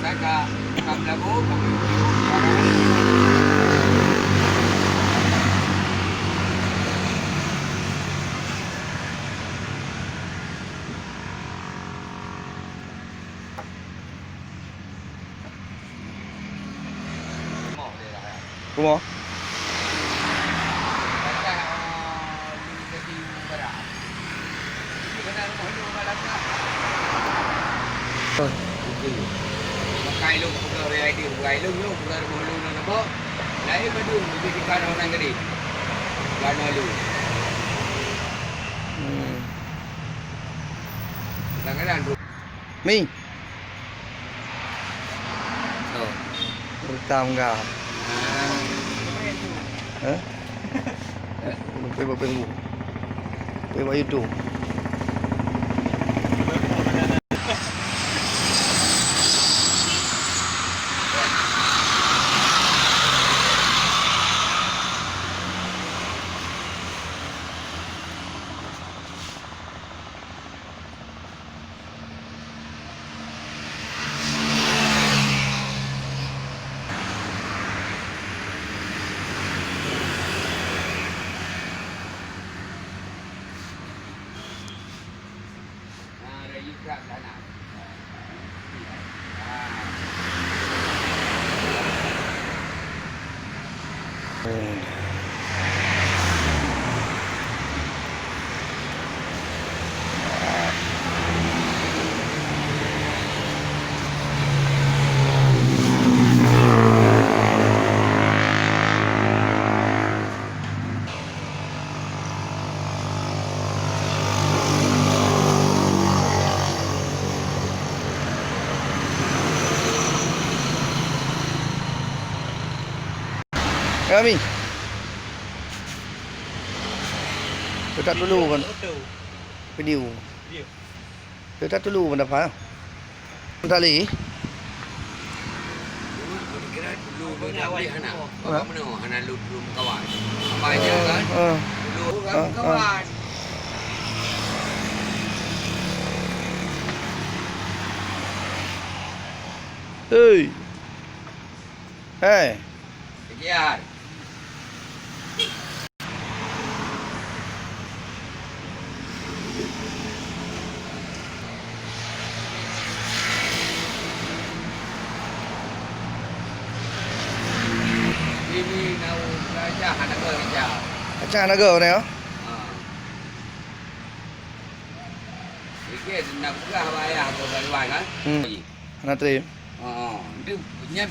kakak kam lagu kami Kuma. Pakai lu pakai ID pakai lu bukan lu nak lain baju jadi kan orang gede kan lu kadang-kadang Mi. oh Rekam kau. Eh? Pergi buat Facebook. Pergi buat YouTube. kat sana. Kami. Letak dulu kan video. Letak dulu benda apa? Tali. Kira dulu berapa anak? Berapa mana anak lu belum kawan? Apa aja kan? Dulu kan kawan. Hey. Hey. Sekian. Ini nau raja anak kerja. Macam mana kau ni? Sikit nak buka bayar kau balik kan? Anak terima. Itu punya